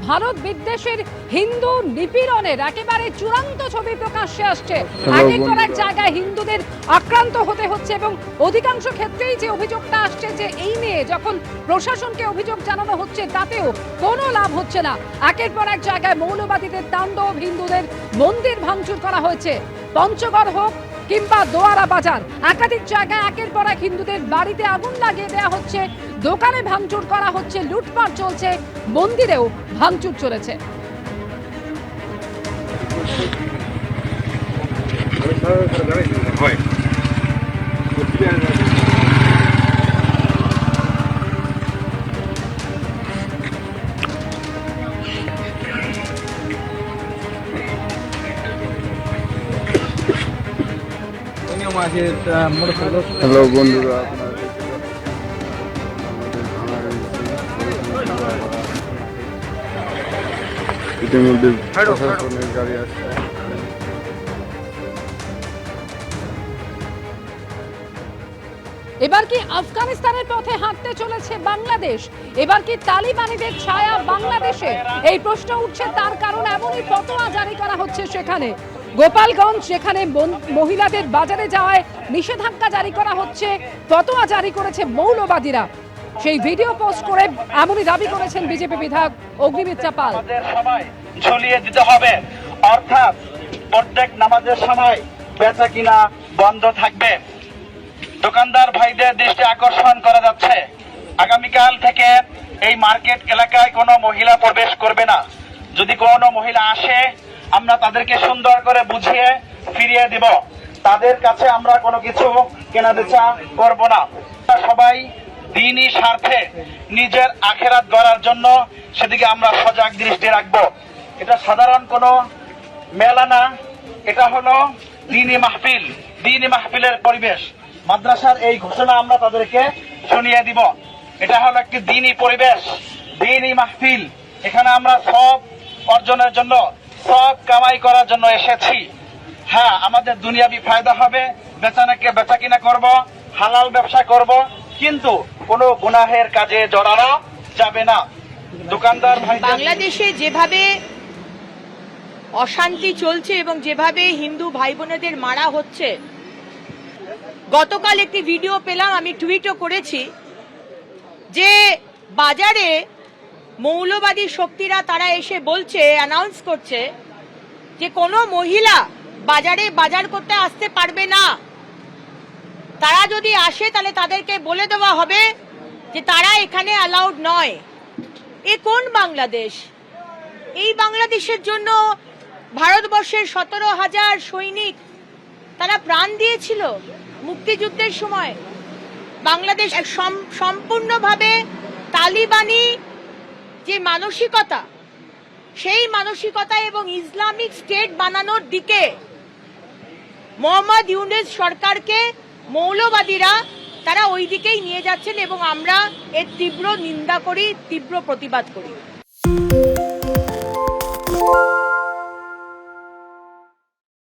ভারত বিদ্বেষের হিন্দু নিপীড়নের একেবারে চূড়ান্ত ছবি প্রকাশ্যে আসছে। একের পর এক জায়গায় হিন্দুদের আক্রান্ত হতে হচ্ছে এবং অধিকাংশ ক্ষেত্রেই যে অভিযোগটা আসছে যে এই নিয়ে যখন প্রশাসনকে অভিযোগ জানানো হচ্ছে তাতেও কোনো লাভ হচ্ছে না। একের পর এক জায়গায় মৌলবাদীদের তাণ্ডব, হিন্দুদের মন্দির ভাঙচুর করা হয়েছে। পঞ্চগড় হোক কিংবা দোয়ারা বাজার, একাধিক জায়গায় একের পর এক হিন্দুদের বাড়িতে আগুন লাগিয়ে দেওয়া হচ্ছে, দোকানে ভাঙচুর করা হচ্ছে, লুটপাট চলছে, মন্দিরেও ভাঙচুর চলেছে। হ্যালো বন্ধুরা, ইতিমধ্যে প্রশাসনের গাড়ি আসছে। এবার কি আফগানিস্তানের পথে হাঁটতে চলেছে বাংলাদেশ? এবার কি তালিবানিদের ছায়া বাংলাদেশে? এই প্রশ্ন উঠছে, তার কারণ এমনই ফতোয়া জারি করা হচ্ছে সেখানে। গোপালগঞ্জ, যেখানে মহিলাদের বাজারে যাওয়ায় নিষেধাজ্ঞা জারি করা হচ্ছে, ফতোয়া জারি করেছে মৌলবাদীরা। সেই ভিডিও পোস্ট করে এমনই দাবি করেছেন বিজেপি বিধায়ক অগ্নিমিত্রা পাল। ঝুলিয়ে দিতে হবে, অর্থাৎ প্রত্যেক নামাজের সময় বেচা কিনা বন্ধ থাকবে। দোকানদার ভাইদের দৃষ্টি আকর্ষণ করা যাচ্ছে, আগামীকাল থেকে এই মার্কেট এলাকায় কোনো মহিলা প্রবেশ করবে না। যদি কোনো মহিলা আসে, আমরা তাদেরকে সুন্দর করে বুঝিয়ে ফিরিয়ে দিব। তাদের কাছে আমরা কোনো কিছু কেনা বেচা করব না। সবাই দ্বীনি স্বার্থে নিজের আখেরাত গড়ার জন্য সেদিকে আমরা সজাগ দৃষ্টি রাখবো। এটা সাধারণ কোনো মেলা না, এটা হলো দ্বীনি মাহফিল, দ্বীনি মাহফিলের পরিবেশ। মাদ্রাসার এই ঘোষণা আমরা তাদেরকে শুনিয়ে দিব। এটা হলো একটি দ্বীনি পরিবেশ, দ্বীনি মাহফিল। এখানে আমরা সব অর্জনের জন্য, সব কামাই করার জন্য এসেছি। হ্যাঁ, আমাদের দুনিয়াবি ফায়দা হবে, বেচা কিনা করব, হালাল ব্যবসা করব, কিন্তু কোনো গুনাহের কাজে জড়ানো যাবে না। দোকানদার ভাই, বাংলাদেশে যেভাবে অশান্তি চলছে এবং যেভাবে হিন্দু ভাই বোনেদের মারা হচ্ছে, গতকাল একটি ভিডিও পেলাম, আমি টুইটও করেছি, যে বাজারে মৌলবাদী শক্তিরা তারা এসে বলছে, অ্যানাউন্স করছে যে কোনো মহিলা বাজারে বাজার করতে আসতে পারবে না। তারা যদি আসে তাহলে তাদেরকে বলে দেওয়া হবে যে তারা এখানে অ্যালাউড নয়। এ কোন বাংলাদেশ? এই বাংলাদেশের জন্য ভারতবর্ষের 17,000 সৈনিক তারা প্রাণ দিয়েছিল মুক্তিযুদ্ধের সময়। বাংলাদেশ সম্পূর্ণভাবে তালিবানি যে মানসিকতা, সেই মানসিকতা এবং ইসলামিক স্টেট বানানোর দিকে মোহাম্মদ ইউনূস সরকারকে মৌলবাদীরা তারা ওই দিকেই নিয়ে যাচ্ছেন এবং আমরা এর তীব্র নিন্দা করি, তীব্র প্রতিবাদ করি।